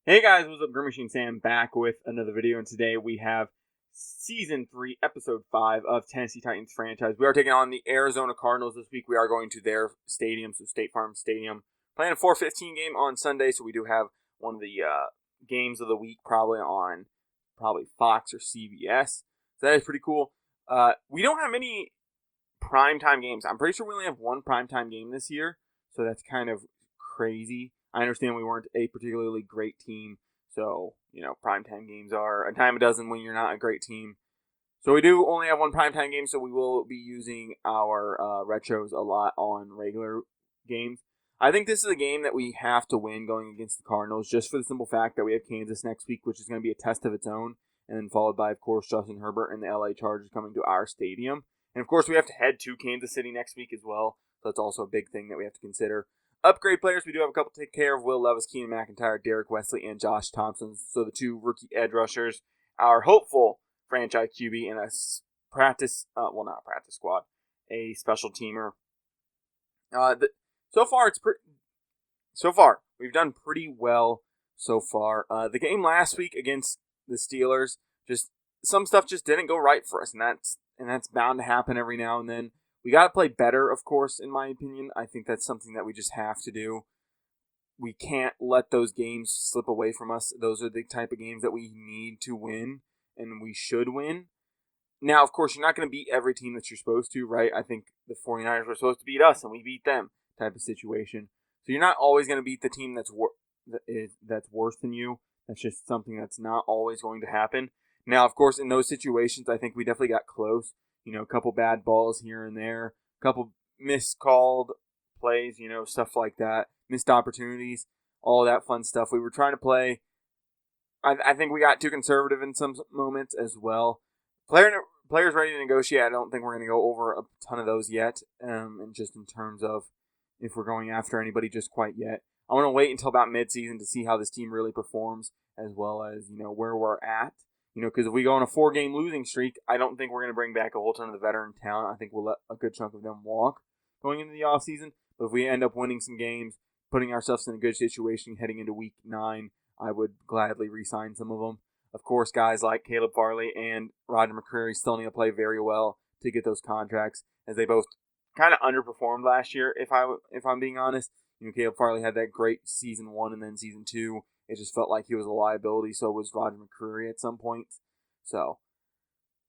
Hey guys, what's up? GreenMachineSam back with another video, and today we have Season 3, Episode 5 of Tennessee Titans franchise. We are taking on the Arizona Cardinals this week. We are going to their stadium, so State Farm Stadium. Playing a 4:15 game on Sunday, so we do have one of the games of the week probably on Fox or CBS. So that is pretty cool. We don't have many primetime games. I'm pretty sure we only have one primetime game this year, so that's kind of crazy. I understand we weren't a particularly great team, so, primetime games are a dime a dozen when you're not a great team. So we do only have one primetime game, so we will be using our retros a lot on regular games. I think this is a game that we have to win going against the Cardinals, just for the simple fact that we have Kansas next week, which is going to be a test of its own, and then followed by, of course, Justin Herbert and the LA Chargers coming to our stadium. And, of course, we have to head to Kansas City next week as well, so that's also a big thing that we have to consider. Upgrade players, we do have a couple to take care of. Will Levis, Keenan McIntyre, Derek Wesley, and Josh Thompson. So the two rookie edge rushers, our hopeful franchise QB, and a not a practice squad, a special teamer. So far, we've done pretty well so far. The game last week against the Steelers, some stuff just didn't go right for us, and that's bound to happen every now and then. We got to play better, of course, in my opinion. I think that's something that we just have to do. We can't let those games slip away from us. Those are the type of games that we need to win, and we should win. Now, of course, you're not going to beat every team that you're supposed to, right? I think the 49ers were supposed to beat us, and we beat them type of situation. So you're not always going to beat the team that's worse than you. That's just something that's not always going to happen. Now, of course, in those situations, I think we definitely got close. A couple bad balls here and there, a couple miscalled plays, stuff like that, missed opportunities, all that fun stuff. We were trying to play. I think we got too conservative in some moments as well. Players ready to negotiate. I don't think we're going to go over a ton of those yet, and just in terms of if we're going after anybody just quite yet. I want to wait until about mid-season to see how this team really performs, as well as, where we're at. Because if we go on a 4-game losing streak, I don't think we're going to bring back a whole ton of the veteran talent. I think we'll let a good chunk of them walk going into the offseason. But if we end up winning some games, putting ourselves in a good situation heading into Week 9, I would gladly re-sign some of them. Of course, guys like Caleb Farley and Roger McCreary still need to play very well to get those contracts, as they both kind of underperformed last year, if I'm being honest. Caleb Farley had that great Season 1 and then Season 2. It just felt like he was a liability, so was Roger McCreary at some point. So,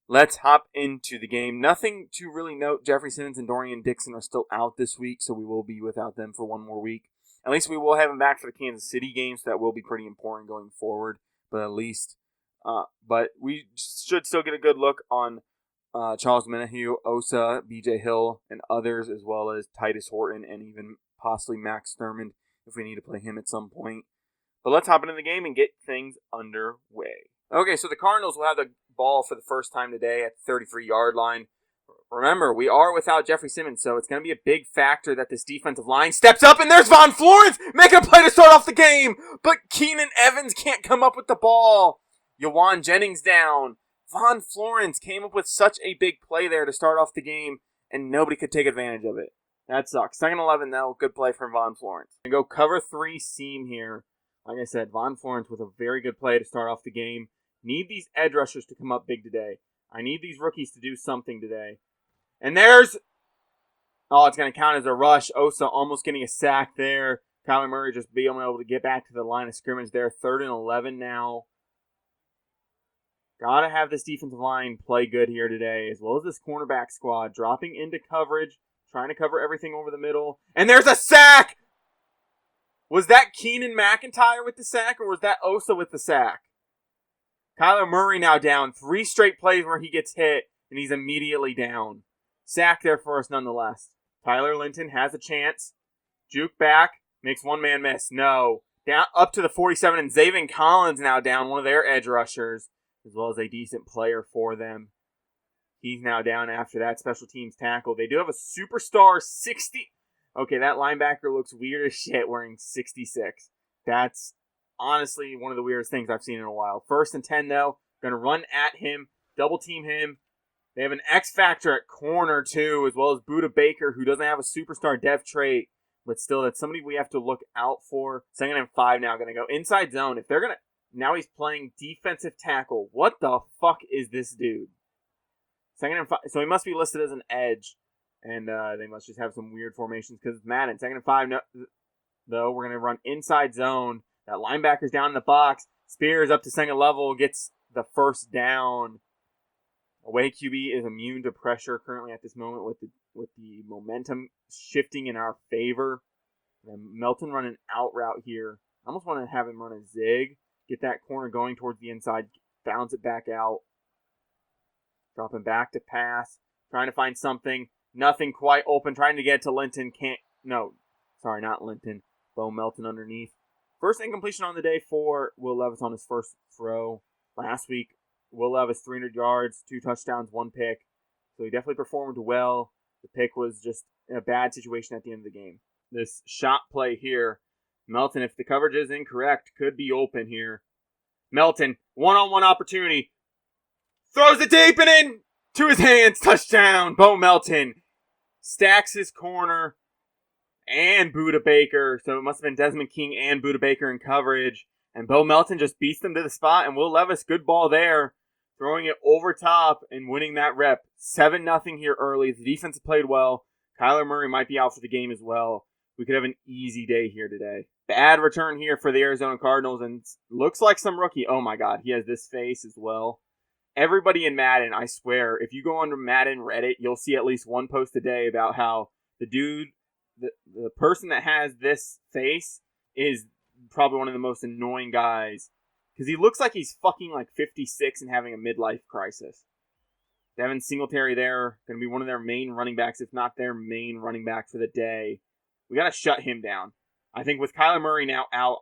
let's hop into the game. Nothing to really note. Jeffrey Simmons and Dorian Dixon are still out this week, so we will be without them for one more week. At least we will have them back for the Kansas City game, so that will be pretty important going forward. But we should still get a good look on Charles Menahue, Osa, BJ Hill, and others, as well as Titus Horton and even possibly Max Thurmond if we need to play him at some point. But let's hop into the game and get things underway. Okay, so the Cardinals will have the ball for the first time today at the 33-yard line. Remember, we are without Jeffrey Simmons, so it's going to be a big factor that this defensive line steps up, and there's Von Florence making a play to start off the game. But Keenan Evans can't come up with the ball. Yawan Jennings down. Von Florence came up with such a big play there to start off the game, and nobody could take advantage of it. That sucks. 2nd and 11, though. Good play from Von Florence. And go cover 3 seam here. Like I said, Von Florence with a very good play to start off the game. Need these edge rushers to come up big today. I need these rookies to do something today. And it's going to count as a rush. Osa almost getting a sack there. Kyler Murray just being able to get back to the line of scrimmage there. 3rd and 11 now. Got to have this defensive line play good here today, as well as this cornerback squad. Dropping into coverage, trying to cover everything over the middle. And there's a sack! Was that Keenan McIntyre with the sack, or was that Osa with the sack? Kyler Murray now down. 3 straight plays where he gets hit, and he's immediately down. Sack there for us nonetheless. Tyler Linton has a chance. Juke back. Makes one man miss. No. Down up to the 47, and Zaven Collins now down, one of their edge rushers, as well as a decent player for them. He's now down after that special teams tackle. They do have a superstar 60... Okay, that linebacker looks weird as shit wearing 66. That's honestly one of the weirdest things I've seen in a while. 1st and 10, though. Going to run at him, double team him. They have an X factor at corner, too, as well as Buda Baker, who doesn't have a superstar dev trait. But still, that's somebody we have to look out for. 2nd and 5 now, going to go inside zone. If they're going to... Now he's playing defensive tackle. What the fuck is this dude? 2nd and 5. So he must be listed as an edge. And they must just have some weird formations because it's Madden. 2nd and 5, no, though. We're going to run inside zone. That linebacker's down in the box. Spears up to 2nd level. Gets the first down. Away QB is immune to pressure currently at this moment with the momentum shifting in our favor. And Melton running out route here. I almost want to have him run a zig. Get that corner going towards the inside. Bounce it back out. Dropping back to pass. Trying to find something. Nothing quite open. Trying to get to Linton. Can't. No. Sorry, not Linton. Bo Melton underneath. First incompletion on the day for Will Levis on his first throw. Last week, Will Levis 300 yards, 2 touchdowns, 1 pick. So he definitely performed well. The pick was just in a bad situation at the end of the game. This shot play here. Melton, if the coverage is incorrect, could be open here. Melton, one-on-one opportunity. Throws it deep and in to his hands. Touchdown. Bo Melton stacks his corner and Buda Baker. So it must have been Desmond King and Buda Baker in coverage. And Bo Melton just beats them to the spot. And Will Levis, good ball there. Throwing it over top and winning that rep. 7-0 here early. The defense played well. Kyler Murray might be out for the game as well. We could have an easy day here today. Bad return here for the Arizona Cardinals. And looks like some rookie. Oh my God, he has this face as well. Everybody in Madden, I swear, if you go onto Madden Reddit, you'll see at least one post a day about how the dude, the person that has this face is probably one of the most annoying guys. Because he looks like he's fucking like 56 and having a midlife crisis. Devin Singletary there, going to be one of their main running backs, if not their main running back for the day. We got to shut him down. I think with Kyler Murray now out,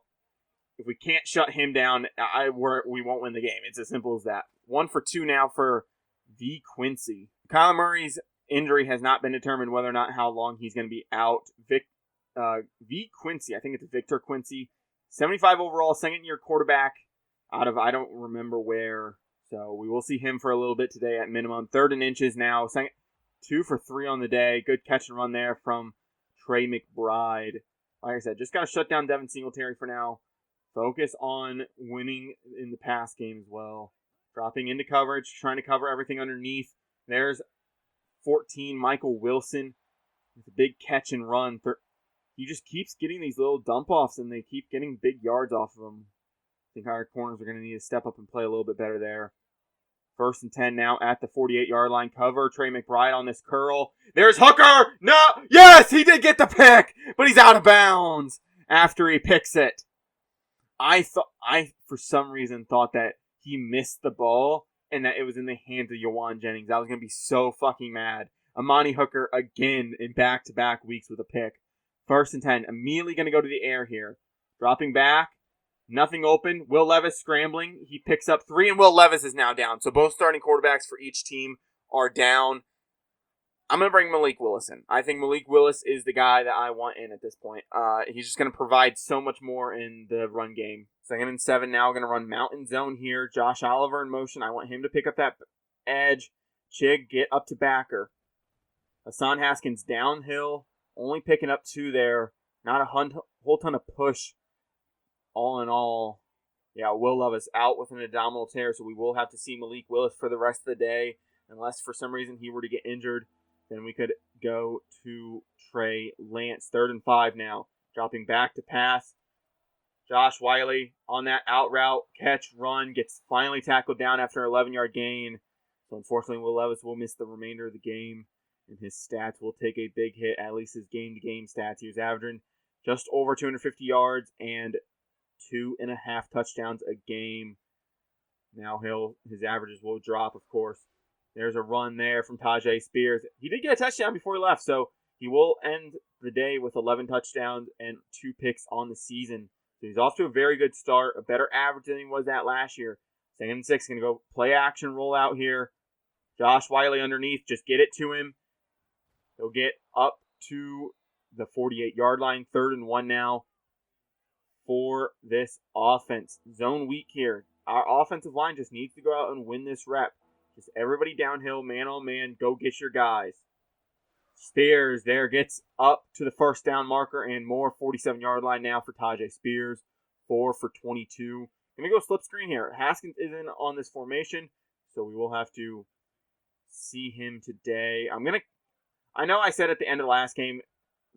if we can't shut him down, we won't win the game. It's as simple as that. 1 for 2 now for V. Quincy. Kyler Murray's injury has not been determined whether or not how long he's going to be out. V. Quincy, I think it's Victor Quincy. 75 overall, 2nd-year quarterback out of I don't remember where. So we will see him for a little bit today at minimum. 3rd and inches now. 2 for 3 on the day. Good catch and run there from Trey McBride. Like I said, just got to shut down Devin Singletary for now. Focus on winning in the pass game as well. Dropping into coverage, trying to cover everything underneath. There's 14, Michael Wilson with a big catch and run. He just keeps getting these little dump-offs, and they keep getting big yards off of him. I think our corners are going to need to step up and play a little bit better there. 1st and 10 now at the 48-yard line. Cover, Trey McBride on this curl. There's Hooker! No! Yes, he did get the pick, but he's out of bounds after he picks it. I for some reason thought that he missed the ball and that it was in the hands of Yawan Jennings. I was going to be so fucking mad. Amani Hooker again in back-to-back weeks with a pick. 1st and 10. Immediately going to go to the air here. Dropping back. Nothing open. Will Levis scrambling. He picks up 3, and Will Levis is now down. So both starting quarterbacks for each team are down. I'm going to bring Malik Willis in. I think Malik Willis is the guy that I want in at this point. He's just going to provide so much more in the run game. 2nd and 7 now. Going to run mountain zone here. Josh Oliver in motion. I want him to pick up that edge. Chig, get up to backer. Hassan Haskins downhill. Only picking up 2 there. Not a whole ton of push. All in all, yeah, Will Levis out with an abdominal tear, so we will have to see Malik Willis for the rest of the day. Unless for some reason he were to get injured, then we could go to Trey Lance. 3rd and 5 now. Dropping back to pass. Josh Wiley on that out route. Catch, run, gets finally tackled down after an 11-yard gain. So unfortunately, Will Levis will miss the remainder of the game, and his stats will take a big hit, at least his game-to-game stats. He was averaging just over 250 yards and 2.5 touchdowns a game. Now his averages will drop, of course. There's a run there from Tajay Spears. He did get a touchdown before he left, so he will end the day with 11 touchdowns and 2 picks on the season. So he's off to a very good start, a better average than he was at last year. 2nd and 6, going to go play action roll out here. Josh Wiley underneath, just get it to him. He'll get up to the 48-yard line. 3rd and 1 now for this offense. Zone weak here. Our offensive line just needs to go out and win this rep. Just everybody downhill, man on man, go get your guys. Spears there gets up to the first down marker and more. 47-yard line now for Tajay Spears. 4 for 22. Going to go slip screen here. Haskins isn't on this formation, so we will have to see him today. I know I said at the end of the last game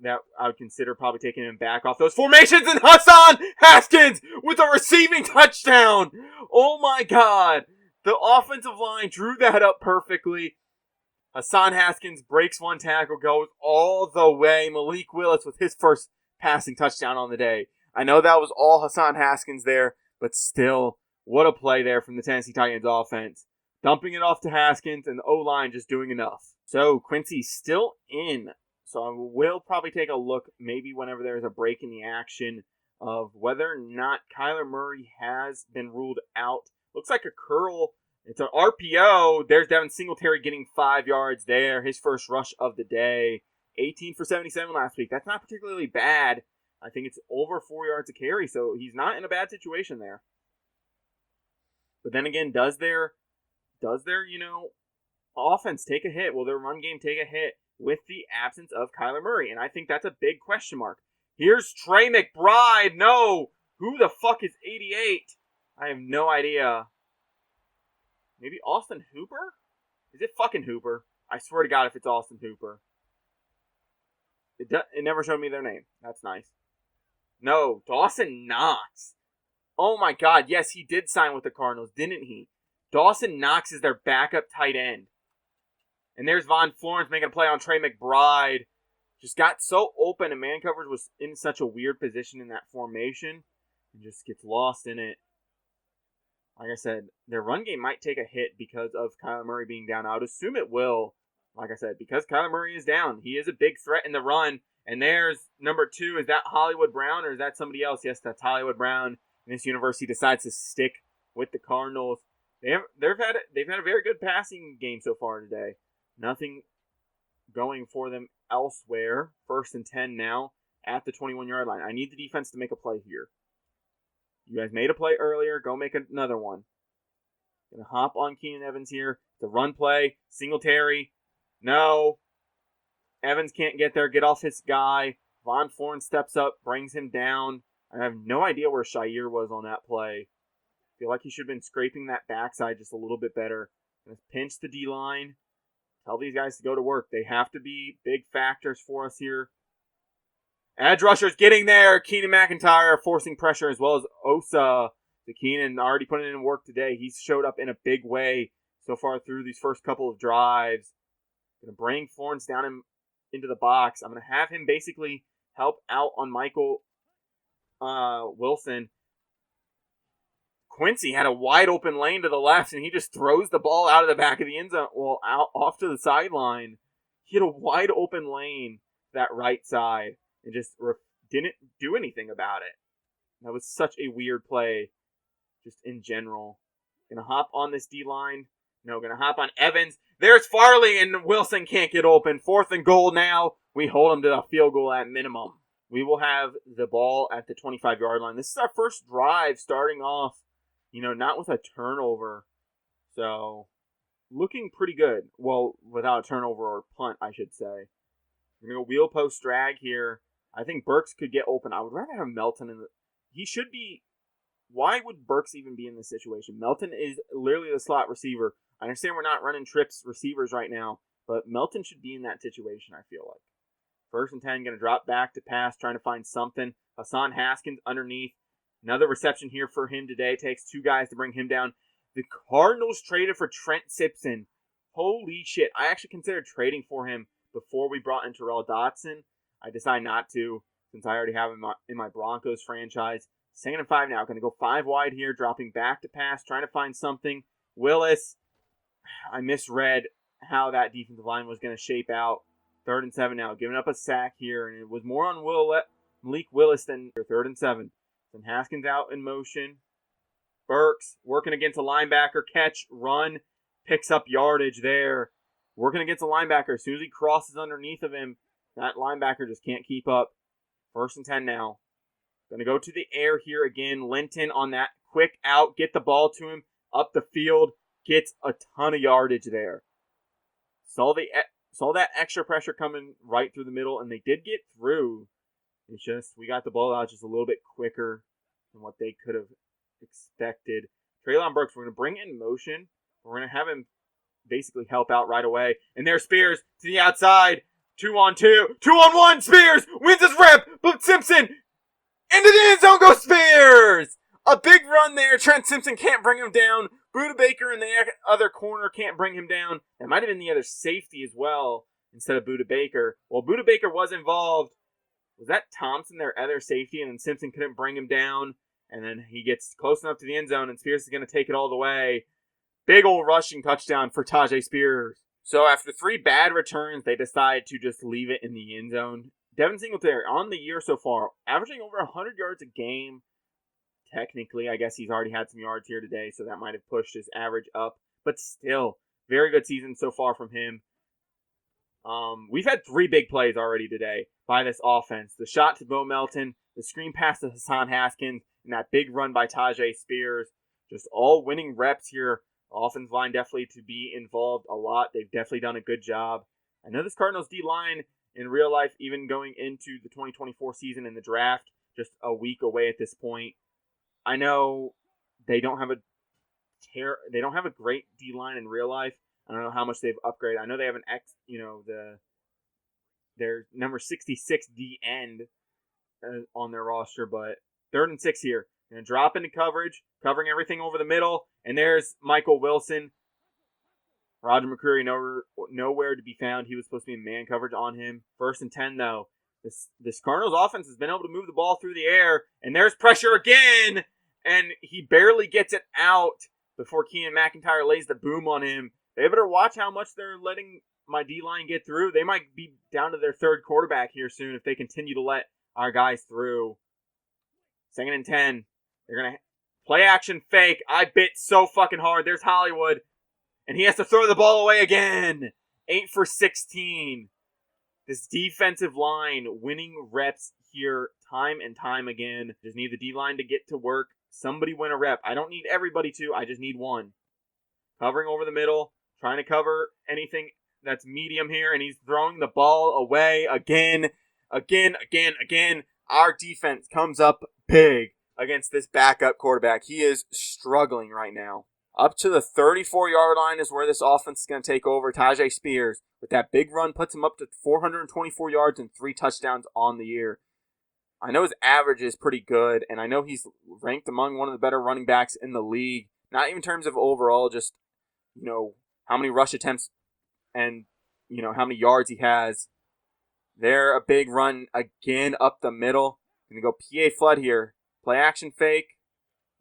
that I would consider probably taking him back off those formations, and Hassan Haskins with a receiving touchdown. Oh my God. The offensive line drew that up perfectly. Hassan Haskins breaks one tackle, goes all the way. Malik Willis with his first passing touchdown on the day. I know that was all Hassan Haskins there, but still, what a play there from the Tennessee Titans offense. Dumping it off to Haskins, and the O-line just doing enough. So, Quincy's still in. So, I will probably take a look maybe whenever there's a break in the action of whether or not Kyler Murray has been ruled out. Looks like a curl. It's an RPO. There's Devin Singletary getting 5 yards there. His first rush of the day. 18 for 77 last week. That's not particularly bad. I think it's over 4 yards a carry, so he's not in a bad situation there. But then again, does their offense take a hit? Will their run game take a hit with the absence of Kyler Murray? And I think that's a big question mark. Here's Trey McBride. No! Who the fuck is 88? I have no idea. Maybe Austin Hooper? Is it fucking Hooper? I swear to God if it's Austin Hooper. It never showed me their name. That's nice. No, Dawson Knox. Oh my God, yes, he did sign with the Cardinals, didn't he? Dawson Knox is their backup tight end. And there's Von Florence making a play on Trey McBride. Just got so open, and man coverage was in such a weird position in that formation. And just gets lost in it. Like I said, their run game might take a hit because of Kyler Murray being down. I would assume it will. Like I said, because Kyler Murray is down. He is a big threat in the run. And there's number 2. Is that Hollywood Brown or is that somebody else? Yes, that's Hollywood Brown. And this university decides to stick with the Cardinals. They've had a very good passing game so far today. Nothing going for them elsewhere. 1st and 10 now at the 21-yard line. I need the defense to make a play here. You guys made a play earlier. Go make another one. Gonna hop on Keenan Evans here. The run play. Singletary. No. Evans can't get there. Get off his guy. Von Florence steps up. Brings him down. I have no idea where Shair was on that play. Feel like he should have been scraping that backside just a little bit better. Gonna pinch the D-line. Tell these guys to go to work. They have to be big factors for us here. Edge rushers getting there. Keenan McIntyre forcing pressure as well as Osa. The Keenan already putting in work today. He's showed up in a big way so far through these first couple of drives. Going to bring Florence down into the box. I'm going to have him basically help out on Michael Wilson. Quincy had a wide open lane to the left, and he just throws the ball out of the back of the end zone. Well, out off to the sideline. He had a wide open lane that right side. And just didn't do anything about it. That was such a weird play, just in general. Gonna hop on this D-line. No, gonna hop on Evans. There's Farley, and Wilson can't get open. 4th and goal now. We hold him to a field goal at minimum. We will have the ball at the 25-yard line. This is our first drive starting off, not with a turnover. So, looking pretty good. Well, without a turnover or punt, I should say. We're gonna go wheel post drag here. I think Burks could get open. I would rather have Melton in the... He should be... Why would Burks even be in this situation? Melton is literally the slot receiver. I understand we're not running trips receivers right now, but Melton should be in that situation, I feel like. 1st and 10, going to drop back to pass, trying to find something. Hassan Haskins underneath. Another reception here for him today. Takes 2 guys to bring him down. The Cardinals traded for Trent Simpson. Holy shit. I actually considered trading for him before we brought in Terrell Dotson. I decided not to, since I already have him in my Broncos franchise. 2nd and 5 now. Going to go 5 wide here, dropping back to pass, trying to find something. Willis. I misread how that defensive line was going to shape out. 3rd and 7 now. Giving up a sack here, and it was more on Malik Willis than 3rd and 7. Then Haskins out in motion. Burks working against a linebacker. Catch, run, picks up yardage there. Working against a linebacker. As soon as he crosses underneath of him, that linebacker just can't keep up. 1st and 10 now. Going to go to the air here again. Linton on that quick out. Get the ball to him. Up the field. Gets a ton of yardage there. Saw saw that extra pressure coming right through the middle, and they did get through. It's just, we got the ball out just a little bit quicker than what they could have expected. Treylon Burks, we're going to bring in motion. We're going to have him basically help out right away. And there's Spears to the outside. 2-on-2. 2-on-1. Spears wins his rep. But Simpson into the end zone goes Spears. A big run there. Trent Simpson can't bring him down. Buda Baker in the other corner can't bring him down. That might have been the other safety as well instead of Buda Baker. Well, Buda Baker was involved. Was that Thompson, their other safety, and then Simpson couldn't bring him down? And then he gets close enough to the end zone, and Spears is going to take it all the way. Big old rushing touchdown for Tajay Spears. So after 3 bad returns, they decide to just leave it in the end zone. Devin Singletary, on the year so far, averaging over 100 yards a game. Technically, I guess he's already had some yards here today, so that might have pushed his average up. But still, very good season so far from him. We've had 3 big plays already today by this offense. The shot to Bo Melton, the screen pass to Hassan Haskins, and that big run by Tajay Spears. Just all winning reps here. Offensive line definitely to be involved a lot. They've definitely done a good job. I know this Cardinals D-line in real life, even going into the 2024 season in the draft, just a week away at this point. I know they don't have a great D-line in real life. I don't know how much they've upgraded. I know they have their number 66 D end on their roster, but 3rd and 6 here. Going to drop into coverage, covering everything over the middle, and there's Michael Wilson. Roger McCreary nowhere to be found. He was supposed to be in man coverage on him. 1st and 10 though. This Cardinals offense has been able to move the ball through the air, and there's pressure again, and he barely gets it out before Keenan McIntyre lays the boom on him. They better watch how much they're letting my D-line get through. They might be down to their 3rd quarterback here soon if they continue to let our guys through. 2nd and 10. They're going to play action fake. I bit so fucking hard. There's Hollywood. And he has to throw the ball away again. 8 for 16. This defensive line winning reps here time and time again. Just need the D-line to get to work. Somebody win a rep. I don't need everybody to. I just need one. Covering over the middle. Trying to cover anything that's medium here. And he's throwing the ball away again. Again. Our defense comes up big against this backup quarterback. He is struggling right now. Up to the 34-yard line is where this offense is going to take over. Tajay Spears, with that big run, puts him up to 424 yards and 3 touchdowns on the year. I know his average is pretty good, and I know he's ranked among one of the better running backs in the league. Not even in terms of overall, just, how many rush attempts and, how many yards he has. There, a big run again up the middle. Going to go PA flood here. Play action fake.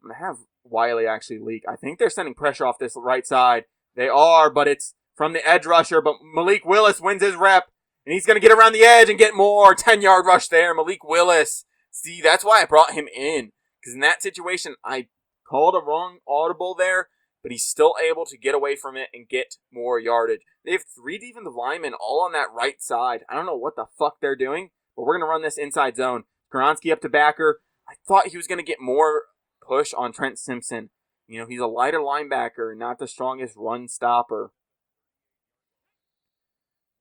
I'm going to have Wiley actually leak. I think they're sending pressure off this right side. They are, but it's from the edge rusher. But Malik Willis wins his rep, and he's going to get around the edge and get more. 10-yard rush there. Malik Willis. See, that's why I brought him in. Because in that situation, I called a wrong audible there, but he's still able to get away from it and get more yardage. They have 3 defensive linemen all on that right side. I don't know what the fuck they're doing, but we're going to run this inside zone. Skoronski up to backer. I thought he was going to get more push on Trent Simpson. He's a lighter linebacker, not the strongest run stopper.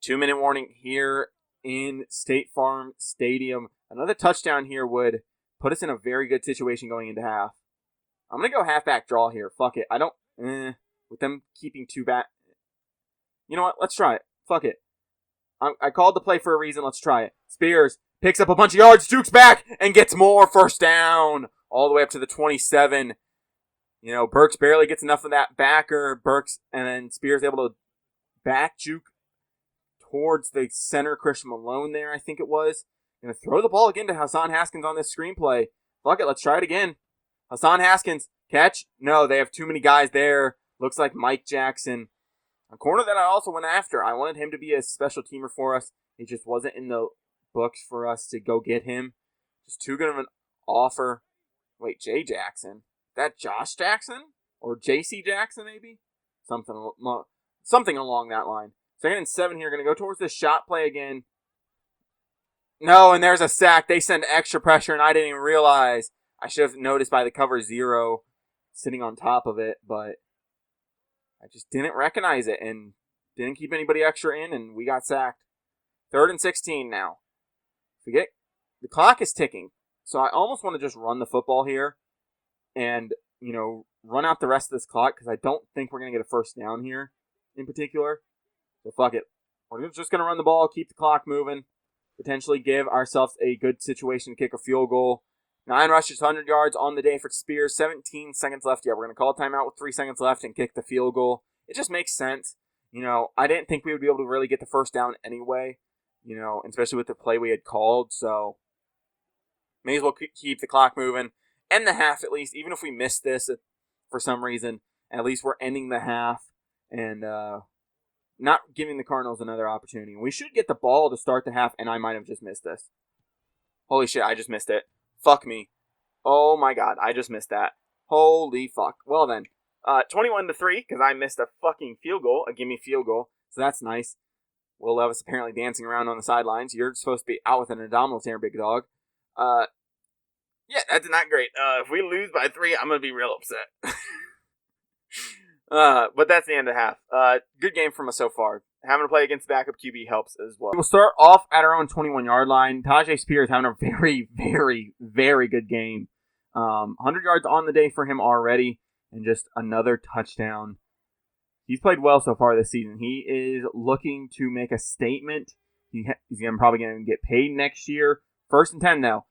2-minute warning here in State Farm Stadium. Another touchdown here would put us in a very good situation going into half. I'm going to go halfback draw here. Fuck it. With them keeping 2 back. You know what? Let's try it. Fuck it. I called the play for a reason. Let's try it. Spears picks up a bunch of yards, jukes back, and gets more. 1st down. All the way up to the 27. Burks barely gets enough of that backer. Burks and then Spears able to back juke towards the center. Christian Malone there, I think it was. Going to throw the ball again to Hassan Haskins on this screenplay. Fuck it, let's try it again. Hassan Haskins, catch? No, they have too many guys there. Looks like Mike Jackson. A corner that I also went after. I wanted him to be a special teamer for us. He just wasn't in the books for us to go get him. Just too good of an offer. Wait, Jay Jackson? That Josh Jackson? Or JC Jackson, maybe? Something along that line. 2nd and 7 here. Going to go towards the shot play again. No, and there's a sack. They send extra pressure, and I didn't even realize. I should have noticed by the cover 0 sitting on top of it, but I just didn't recognize it. And didn't keep anybody extra in, and we got sacked. 3rd and 16 now. Forget the clock is ticking, so I almost want to just run the football here, and run out the rest of this clock because I don't think we're gonna get a first down here in particular. So fuck it. We're just gonna run the ball, keep the clock moving, potentially give ourselves a good situation to kick a field goal. 9 rushes, 100 yards on the day for Spears. 17 seconds left. Yeah, we're gonna call a timeout with 3 seconds left and kick the field goal. It just makes sense. I didn't think we would be able to really get the first down anyway. Especially with the play we had called. So may as well keep the clock moving. End the half at least, even if we missed this for some reason. At least we're ending the half and not giving the Cardinals another opportunity. We should get the ball to start the half, and I might have just missed this. Holy shit, I just missed it. Fuck me. Oh my god, I just missed that. Holy fuck. Well then, 21-3, because I missed a fucking field goal, a gimme field goal, so that's nice. Will Levis apparently dancing around on the sidelines. You're supposed to be out with an abdominal tear, big dog. Yeah, that's not great. If we lose by 3, I'm going to be real upset. But that's the end of the half. Good game from us so far. Having to play against backup QB helps as well. We'll start off at our own 21-yard line. Tajay Spears having a very, very, very good game. 100 yards on the day for him already, and just another touchdown. He's played well so far this season. He is looking to make a statement. He's probably going to get paid next year. 1st and 10 now.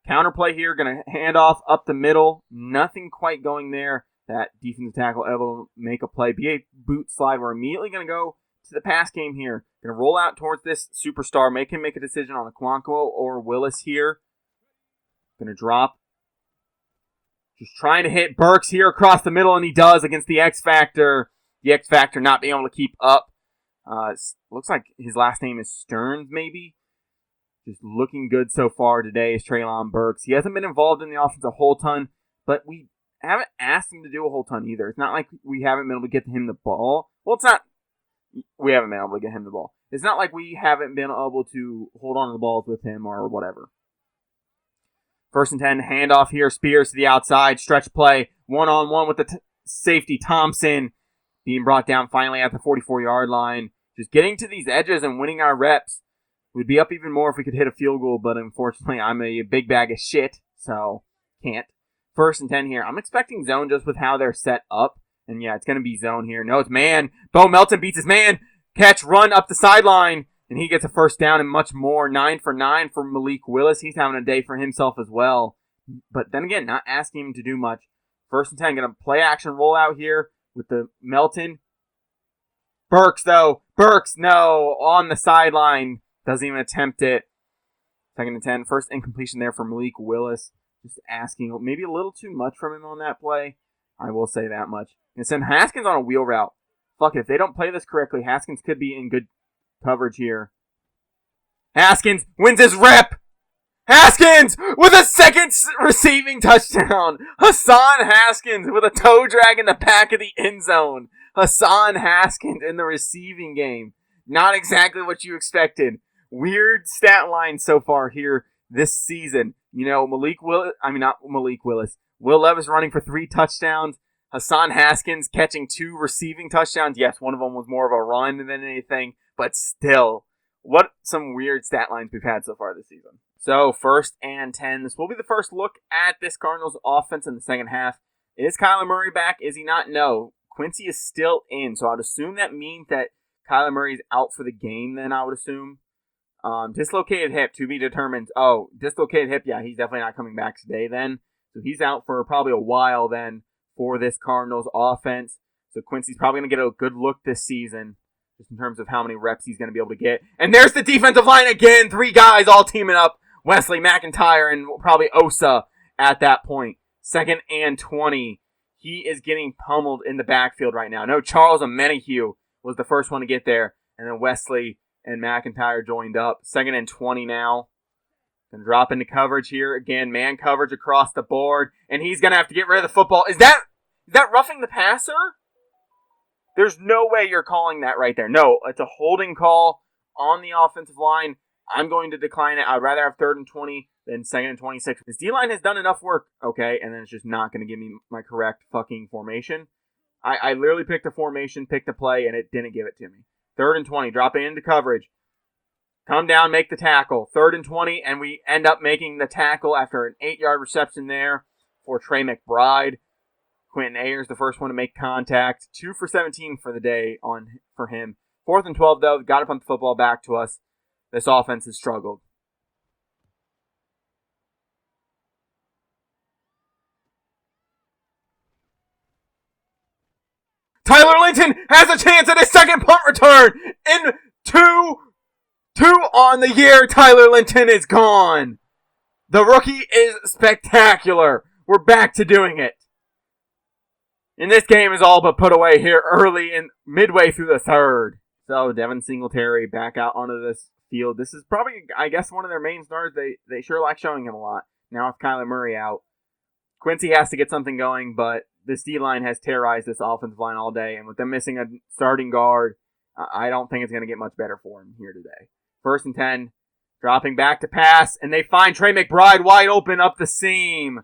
Counterplay here, going to hand off up the middle. Nothing quite going there. That defensive tackle able to make a play. Be a boot slide. We're immediately going to go to the pass game here. Going to roll out towards this superstar. Make him make a decision on Aquanco or Willis here. Going to drop. Just trying to hit Burks here across the middle, and he does against the X Factor. The X Factor not being able to keep up. Looks like his last name is Stearns, maybe. Just looking good so far today is Treylon Burks. He hasn't been involved in the offense a whole ton, but we haven't asked him to do a whole ton either. It's not like we haven't been able to get him the ball. Well, it's not. We haven't been able to get him the ball. It's not like we haven't been able to hold on to the balls with him or whatever. 1st and 10, handoff here. Spears to the outside. Stretch play. One-on-one with the safety, Thompson. Being brought down finally at the 44-yard line. Just getting to these edges and winning our reps. We'd be up even more if we could hit a field goal, but unfortunately I'm a big bag of shit, so can't. 1st and 10 here. I'm expecting zone just with how they're set up. And yeah, it's going to be zone here. No, it's man. Bo Melton beats his man. Catch, run up the sideline. And he gets a first down and much more. 9 for 9 for Malik Willis. He's having a day for himself as well. But then again, not asking him to do much. 1st and 10, going to play action rollout here with the Melton. Burks, though. Burks, no. On the sideline. Doesn't even attempt it. 2nd and 10. First incompletion there for Malik Willis. Just asking maybe a little too much from him on that play. I will say that much. And send Haskins on a wheel route. Fuck it. If they don't play this correctly, Haskins could be in good coverage here. Haskins wins his rep. Haskins with a second receiving touchdown. Hassan Haskins with a toe drag in the back of the end zone. Hassan Haskins in the receiving game. Not exactly what you expected. Weird stat line so far here this season. Not Malik Willis. Will Levis running for 3 touchdowns. Hassan Haskins catching 2 receiving touchdowns. Yes, one of them was more of a run than anything, but still, what some weird stat lines we've had so far this season. So, 1st and 10. This will be the first look at this Cardinals offense in the second half. Is Kyler Murray back? Is he not? No. Quincy is still in, so I'd assume that means that Kyler Murray's out for the game then, I would assume. Dislocated hip to be determined. Oh, dislocated hip, yeah, he's definitely not coming back today then. So he's out for probably a while then for this Cardinals offense. So Quincy's probably going to get a good look this season, just in terms of how many reps he's going to be able to get. And there's the defensive line again. 3 guys all teaming up. Wesley McIntyre and probably Osa at that point. 2nd and 20. He is getting pummeled in the backfield right now. No, Charles Omenihu was the first one to get there. And then Wesley and McIntyre joined up. 2nd and 20 now. And drop into coverage here. Again, man coverage across the board. And he's going to have to get rid of the football. Is that roughing the passer? There's no way you're calling that right there. No, it's a holding call on the offensive line. I'm going to decline it. I'd rather have 3rd and 20 than 2nd and 26. This D-line has done enough work, okay, and then it's just not going to give me my correct fucking formation. I literally picked a formation, picked a play, and it didn't give it to me. 3rd and 20, dropping into coverage. Come down, make the tackle. 3rd and 20, and we end up making the tackle after an 8-yard reception there for Trey McBride. Quentin Ayers, the first one to make contact. 2 for 17 for the day for him. 4th and 12, though. Got to pump the football back to us. This offense has struggled. Tyler Linton has a chance at his second punt return. In 2 on the year, Tyler Linton is gone. The rookie is spectacular. We're back to doing it. And this game is all but put away here early and midway through the 3rd. So Devin Singletary back out onto this field. This is probably, I guess, one of their main stars. They sure like showing him a lot. Now with Kyler Murray out, Quincy has to get something going, but this D-line has terrorized this offensive line all day. And with them missing a starting guard, I don't think it's going to get much better for him here today. 1st and 10, dropping back to pass, and they find Trey McBride wide open up the seam.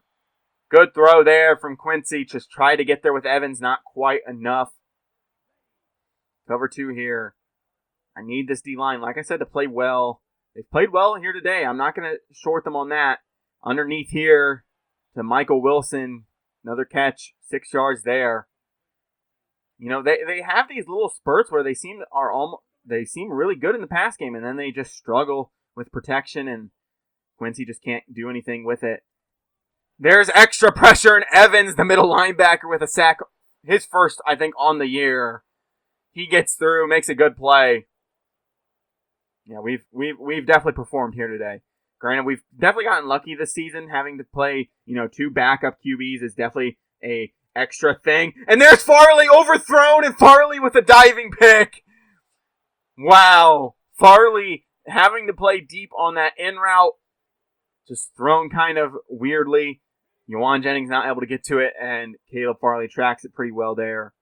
Good throw there from Quincy. Just tried to get there with Evans, not quite enough. Cover 2 here. I need this D-line, like I said, to play well. They've played well here today. I'm not going to short them on that. Underneath here to Michael Wilson. Another catch, 6 yards there. You know, they have these little spurts where they seem really good in the pass game, and then they just struggle with protection, and Quincy just can't do anything with it. There's extra pressure, and Evans, the middle linebacker, with a sack. His first, I think, on the year. He gets through, makes a good play. Yeah, we've definitely performed here today. Granted, we've definitely gotten lucky this season. Having to play, 2 backup QBs is definitely a extra thing. And there's Farley overthrown, and Farley with a diving pick. Wow. Farley having to play deep on that in route. Just thrown kind of weirdly. Juwan Jennings not able to get to it, and Caleb Farley tracks it pretty well there.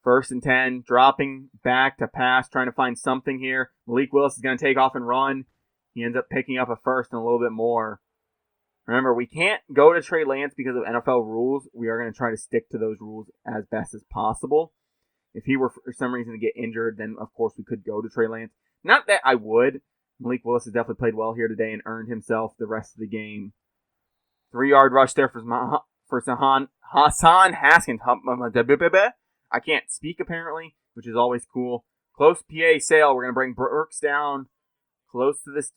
1st and 10, dropping back to pass, trying to find something here. Malik Willis is going to take off and run. He ends up picking up a first and a little bit more. Remember, we can't go to Trey Lance because of NFL rules. We are going to try to stick to those rules as best as possible. If he were for some reason to get injured, then of course we could go to Trey Lance. Not that I would. Malik Willis has definitely played well here today and earned himself the rest of the game. 3-yard rush there for Hassan Haskins. I can't speak apparently, which is always cool. Close PA sail. We're going to bring Burks down close to this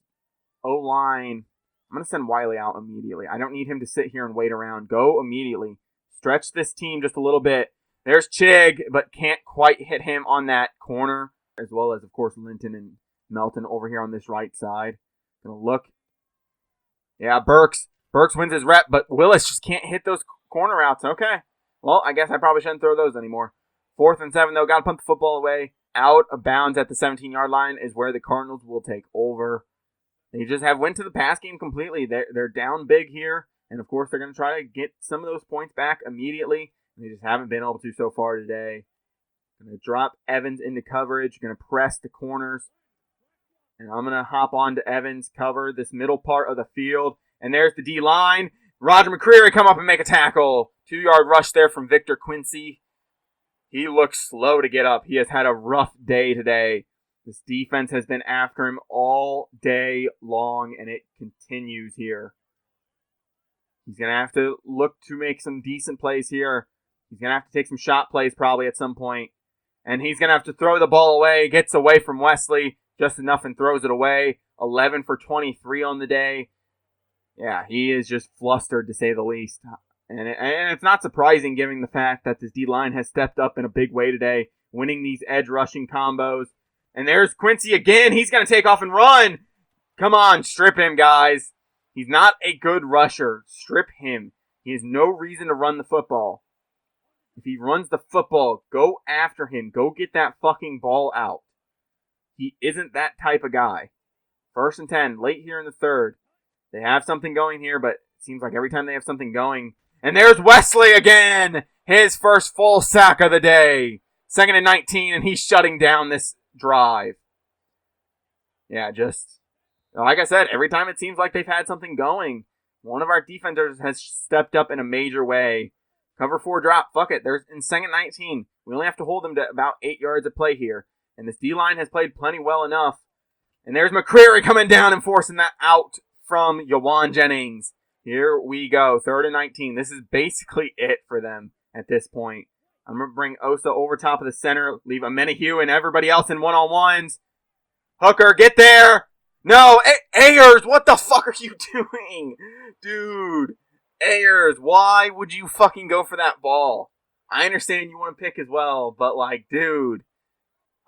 O-line. I'm going to send Wiley out immediately. I don't need him to sit here and wait around. Go immediately. Stretch this team just a little bit. There's Chig, but can't quite hit him on that corner, as well as, of course, Linton and Melton over here on this right side. Gonna look. Yeah, Burks. Burks wins his rep, but Willis just can't hit those corner routes. Okay. Well, I guess I probably shouldn't throw those anymore. 4th and 7, though. Got to pump the football away. Out of bounds at the 17-yard line is where the Cardinals will take over. They just went to the pass game completely. They're down big here, and of course they're going to try to get some of those points back immediately. They just haven't been able to so far today. Going to drop Evans into coverage. Going to press the corners. And I'm going to hop on to Evans, cover this middle part of the field. And there's the D-line. Roger McCreary come up and make a tackle. 2-yard rush there from Victor Quincy. He looks slow to get up. He has had a rough day today. This defense has been after him all day long, and it continues here. He's going to have to look to make some decent plays here. He's going to have to take some shot plays probably at some point. And he's going to have to throw the ball away. Gets away from Wesley just enough and throws it away. 11 for 23 on the day. Yeah, he is just flustered to say the least. And it's not surprising given the fact that this D-line has stepped up in a big way today, winning these edge rushing combos. And there's Quincy again. He's going to take off and run. Come on, strip him, guys. He's not a good rusher. Strip him. He has no reason to run the football. If he runs the football, go after him. Go get that fucking ball out. He isn't that type of guy. 1st and 10, late here in the 3rd. They have something going here, but it seems like every time they have something going. And there's Wesley again. His first full sack of the day. 2nd and 19, and he's shutting down this drive. Yeah, just like I said, every time it seems like they've had something going, one of our defenders has stepped up in a major way. Cover 4 drop. Fuck it. There's in 2nd and 19. We only have to hold them to about 8 yards of play here. And this D-line has played plenty well enough. And there's McCreary coming down and forcing that out from Yawan Jennings. Here we go. 3rd and 19. This is basically it for them at this point. I'm going to bring Osa over top of the center. Leave Amenahue and everybody else in one-on-ones. Hooker, get there. No, Ayers, what the fuck are you doing? Dude, Ayers, why would you fucking go for that ball? I understand you want to pick as well, but like, dude,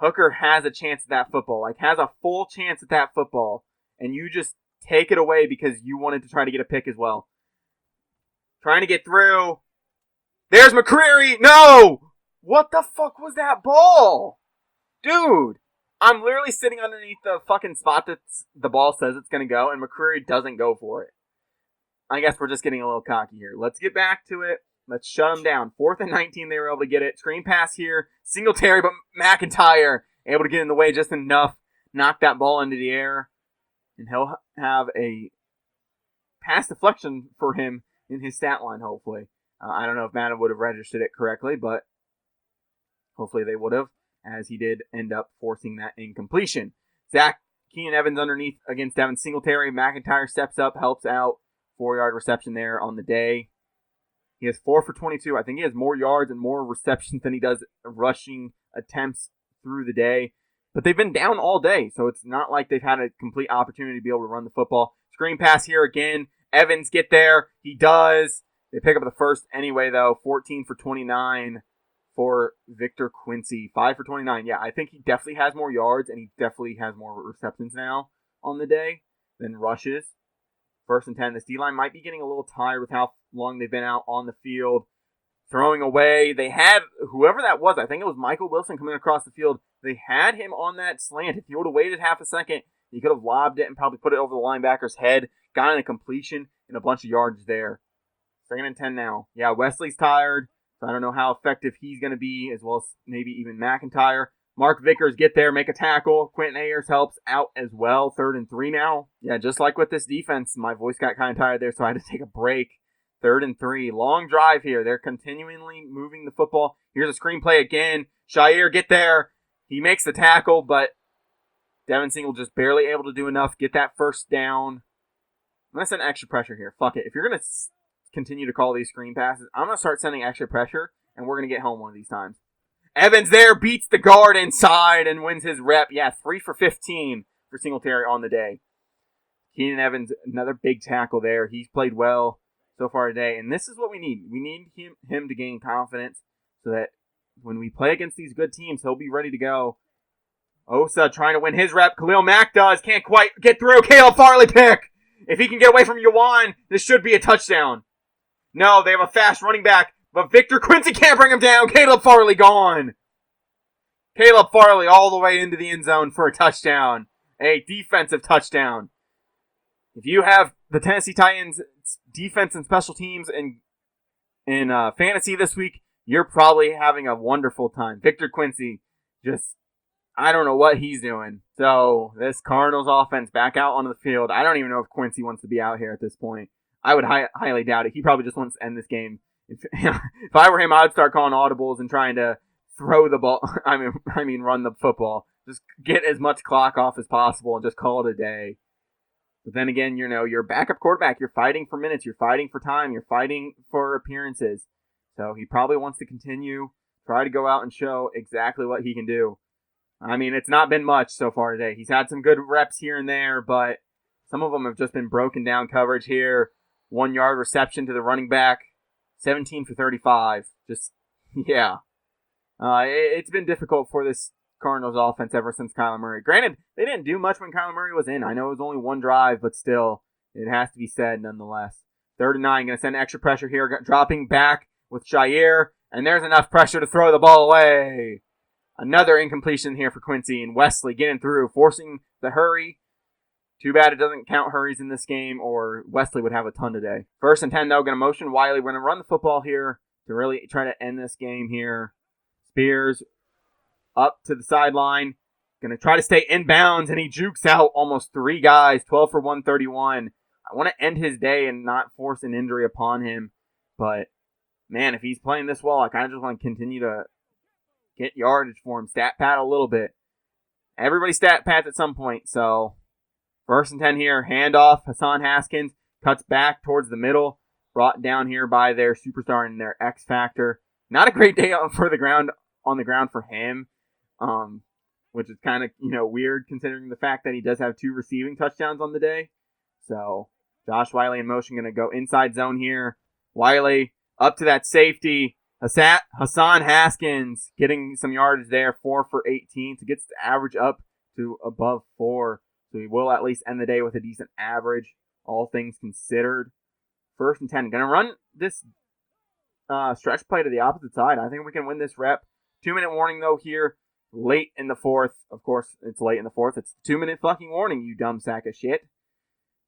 Hooker has a chance at that football. Like, has a full chance at that football. And you just take it away because you wanted to try to get a pick as well. Trying to get through. There's McCreary. No! What the fuck was that ball? Dude, I'm literally sitting underneath the fucking spot that the ball says it's going to go, and McCreary doesn't go for it. I guess we're just getting a little cocky here. Let's get back to it. Let's shut them down. 4th and 19, they were able to get it. Screen pass here. Singletary, but McIntyre able to get in the way just enough. Knock that ball into the air. And he'll have a pass deflection for him in his stat line, hopefully. I don't know if Madden would have registered it correctly, but hopefully they would have, as he did end up forcing that incompletion. Keenan Evans underneath against Devin Singletary. McIntyre steps up, helps out. 4-yard reception there on the day. He has 4 for 22. I think he has more yards and more receptions than he does rushing attempts through the day. But they've been down all day, so it's not like they've had a complete opportunity to be able to run the football. Screen pass here again. Evans, get there. He does. They pick up the first anyway, though. 14 for 29 for Victor Quincy. 5 for 29. Yeah, I think he definitely has more yards, and he definitely has more receptions now on the day than rushes. 1st and 10. This D-line might be getting a little tired with how long they've been out on the field. Throwing away. They had, whoever that was, I think it was Michael Wilson coming across the field. They had him on that slant. If he would have waited half a second, he could have lobbed it and probably put it over the linebacker's head. Got a completion and a bunch of yards there. 2nd and 10 now. Yeah, Wesley's tired, so I don't know how effective he's going to be, as well as maybe even McIntyre. Mark Vickers get there, make a tackle. Quentin Ayers helps out as well. 3rd and 3 now. Yeah, just like with this defense, my voice got kind of tired there, so I had to take a break. 3rd and 3. Long drive here. They're continually moving the football. Here's a screenplay again. Shire, get there. He makes the tackle, but Devin Single just barely able to do enough. Get that first down. I'm going to send extra pressure here. Fuck it. If you're going to continue to call these screen passes, I'm going to start sending extra pressure, and we're going to get home one of these times. Evans there, beats the guard inside and wins his rep. Yeah, 3 for 15 for Singletary on the day. Keenan Evans, another big tackle there. He's played well so far today, and this is what we need. We need him to gain confidence so that when we play against these good teams, he'll be ready to go. Osa trying to win his rep. Khalil Mack does. Can't quite get through. Caleb Farley pick. If he can get away from Yawan, this should be a touchdown. No, they have a fast running back, but Victor Quincy can't bring him down. Caleb Farley gone. Caleb Farley all the way into the end zone for a touchdown. A defensive touchdown. If you have the Tennessee Titans defense and special teams in fantasy this week, you're probably having a wonderful time. Victor Quincy, just, I don't know what he's doing. So, this Cardinals offense back out onto the field. I don't even know if Quincy wants to be out here at this point. I would highly doubt it. He probably just wants to end this game. If I were him, I would start calling audibles and trying to throw the ball. I mean, run the football. Just get as much clock off as possible and just call it a day. But then again, you're a backup quarterback. You're fighting for minutes. You're fighting for time. You're fighting for appearances. So he probably wants to continue, try to go out and show exactly what he can do. I mean, it's not been much so far today. He's had some good reps here and there, but some of them have just been broken down coverage here. 1-yard reception to the running back. 17 for 35. Just, yeah. It's been difficult for this Cardinals offense ever since Kyler Murray. Granted, they didn't do much when Kyler Murray was in. I know it was only one drive, but still, it has to be said nonetheless. 3rd and 9, going to send extra pressure here. Dropping back with Shire, and there's enough pressure to throw the ball away. Another incompletion here for Quincy, and Wesley getting through, forcing the hurry. Too bad it doesn't count hurries in this game, or Wesley would have a ton today. 1st and 10, though, going to motion Wiley. We're going to run the football here to really try to end this game here. Spears up to the sideline. Going to try to stay inbounds, and he jukes out almost 3 guys. 12 for 131. I want to end his day and not force an injury upon him. But, man, if he's playing this well, I kind of just want to continue to get yardage for him. Stat pad a little bit. everybody stat pads at some point. So 1st and 10 here, handoff. Hassan Haskins cuts back towards the middle, brought down here by their superstar and their X Factor. Not a great day on the ground for him, which is kind of weird considering the fact that he does have 2 receiving touchdowns on the day. So Josh Wiley in motion, going to go inside zone here. Wiley up to that safety. Hassan Haskins getting some yardage there, 4 for 18. So gets the average up to above 4. So he will at least end the day with a decent average, all things considered. 1st and 10. Going to run this stretch play to the opposite side. I think we can win this rep. 2-minute warning, though, here. Late in the 4th. Of course, it's late in the 4th. It's 2-minute fucking warning, you dumb sack of shit.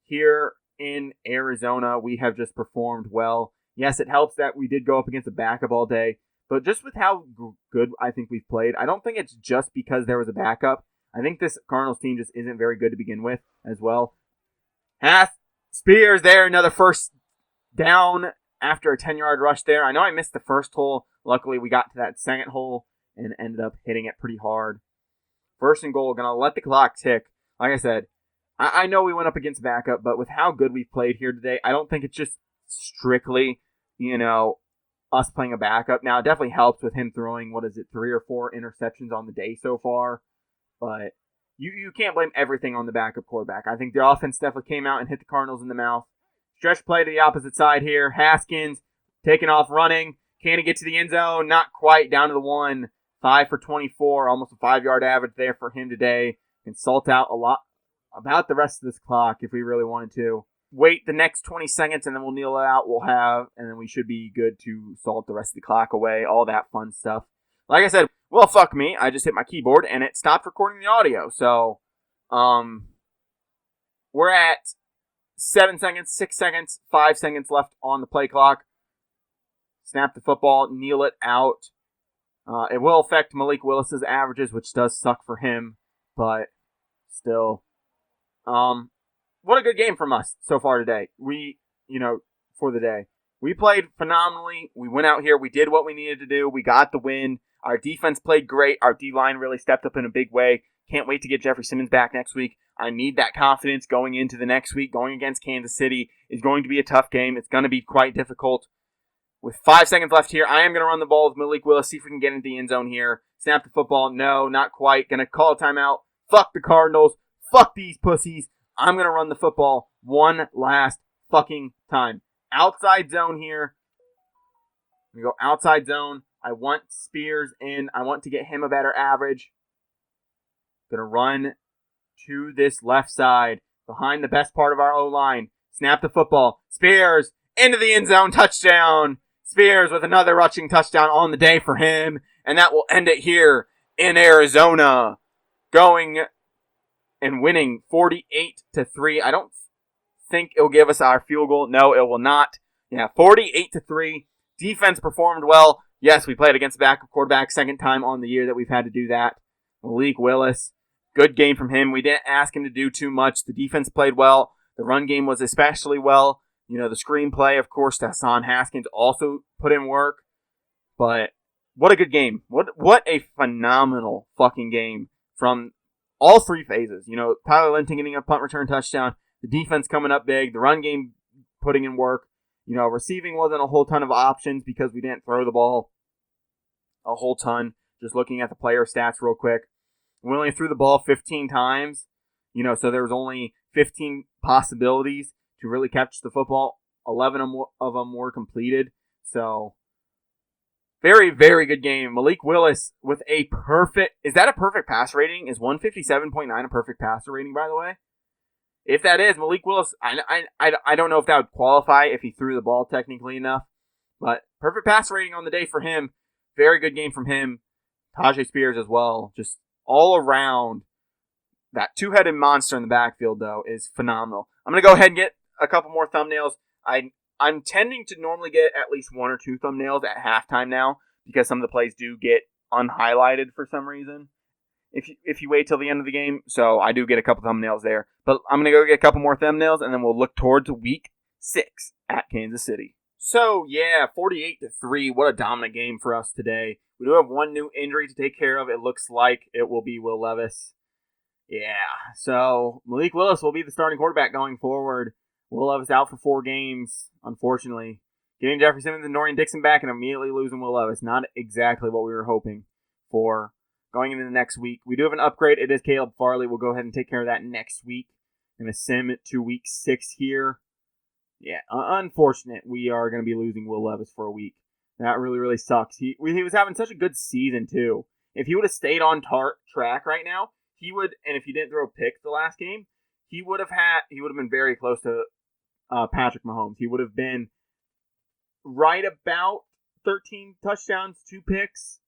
Here in Arizona, we have just performed well. Yes, it helps that we did go up against a backup all day, but just with how good I think we've played, I don't think it's just because there was a backup. I think this Cardinals team just isn't very good to begin with as well. Spears there, another 1st down after a 10-yard rush there. I know I missed the first hole. Luckily, we got to that second hole and ended up hitting it pretty hard. 1st and goal, going to let the clock tick. Like I said, I know we went up against backup, but with how good we've played here today, I don't think it's just strictly, us playing a backup. Now, it definitely helps with him throwing, 3 or 4 interceptions on the day so far. But you can't blame everything on the backup quarterback. I think the offense definitely came out and hit the Cardinals in the mouth. Stretch play to the opposite side here. Haskins taking off running. Can he get to the end zone? Not quite. Down to the 1. 5 for 24. Almost a 5-yard average there for him today. Can salt out a lot about the rest of this clock if we really wanted to. Wait the next 20 seconds and then we'll kneel it out. And then we should be good to salt the rest of the clock away. All that fun stuff. Like I said, well, fuck me. I just hit my keyboard and it stopped recording the audio. So, we're at 7 seconds, 6 seconds, 5 seconds left on the play clock. Snap the football, kneel it out. It will affect Malik Willis's averages, which does suck for him, but still. What a good game from us so far today. For the day. We played phenomenally. We went out here. We did what we needed to do. We got the win. Our defense played great. Our D-line really stepped up in a big way. Can't wait to get Jeffrey Simmons back next week. I need that confidence going into the next week. Going against Kansas City is going to be a tough game. It's going to be quite difficult. With 5 seconds left here, I am going to run the ball with Malik Willis, see if we can get into the end zone here. Snap the football. No, not quite. Going to call a timeout. Fuck the Cardinals. Fuck these pussies. I'm going to run the football one last fucking time. Outside zone here. We go outside zone. I want Spears in. I want to get him a better average. Going to run to this left side behind the best part of our O-line. Snap the football. Spears into the end zone. Touchdown. Spears with another rushing touchdown on the day for him. And that will end it here in Arizona. Going and winning 48-3. I don't think it'll give us our field goal. No, it will not. Yeah, 48-3. Defense performed well. Yes, we played against a backup quarterback. 2nd time on the year that we've had to do that. Malik Willis. Good game from him. We didn't ask him to do too much. The defense played well. The run game was especially well. The screenplay, of course, Hassan Haskins also put in work. But what a good game. What a phenomenal fucking game from all 3 phases. Tyler Linton getting a punt return touchdown. The defense coming up big. The run game putting in work. Receiving wasn't a whole ton of options because we didn't throw the ball a whole ton. Just looking at the player stats real quick. We only threw the ball 15 times. So there was only 15 possibilities to really catch the football. 11 of them were completed. So, very, very good game. Malik Willis with a perfect... Is that a perfect pass rating? Is 157.9 a perfect passer rating, by the way? If that is, Malik Willis, I don't know if that would qualify if he threw the ball technically enough. But perfect pass rating on the day for him. Very good game from him. Tajay Spears as well. Just all around. That 2-headed monster in the backfield, though, is phenomenal. I'm going to go ahead and get a couple more thumbnails. I'm tending to normally get at least 1 or 2 thumbnails at halftime now because some of the plays do get unhighlighted for some reason if you wait till the end of the game. So I do get a couple thumbnails there. But I'm going to go get a couple more thumbnails, and then we'll look towards week 6 at Kansas City. So, yeah, 48-3. What a dominant game for us today. We do have one new injury to take care of. It looks like it will be Will Levis. Yeah, so Malik Willis will be the starting quarterback going forward. Will Levis out for 4 games, unfortunately. Getting Jeffrey Simmons and Dorian Dixon back and immediately losing Will Levis. Not exactly what we were hoping for going into the next week. We do have an upgrade. It is Caleb Farley. We'll go ahead and take care of that next week. Going to sim it to week 6 here. Yeah, unfortunate. We are going to be losing Will Levis for a week. That really, really sucks. He was having such a good season, too. If he would have stayed on track right now, he would, and if he didn't throw a pick the last game, he would have been very close to Patrick Mahomes. He would have been right about 13 touchdowns, 2 picks,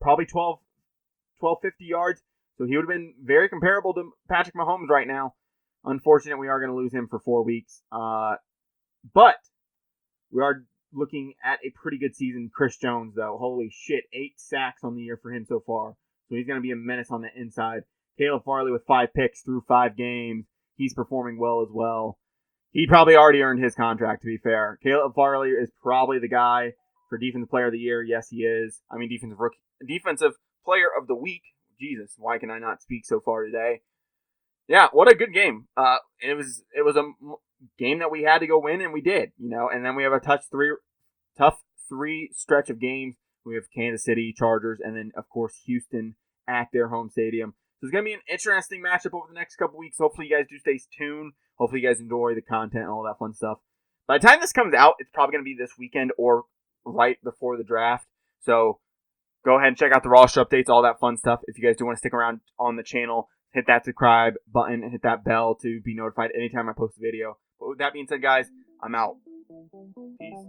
probably 1,250 yards. So he would have been very comparable to Patrick Mahomes right now. Unfortunate, we are going to lose him for 4 weeks. But we are looking at a pretty good season. Chris Jones, though. Holy shit, 8 sacks on the year for him so far. So he's going to be a menace on the inside. Caleb Farley with 5 picks through 5 games. He's performing well as well. He probably already earned his contract, to be fair. Caleb Farley is probably the guy for Defensive Player of the Year. Yes, he is. I mean, Defensive Player of the Week. Jesus, why can I not speak so far today? Yeah, what a good game. It was a game that we had to go win, and we did. And then we have a tough 3 stretch of games. We have Kansas City, Chargers, and then, of course, Houston at their home stadium. So it's going to be an interesting matchup over the next couple weeks. Hopefully you guys do stay tuned. Hopefully you guys enjoy the content and all that fun stuff. By the time this comes out, it's probably going to be this weekend or right before the draft. So go ahead and check out the roster updates, all that fun stuff. If you guys do want to stick around on the channel, hit that subscribe button and hit that bell to be notified anytime I post a video. But with that being said, guys, I'm out. Peace.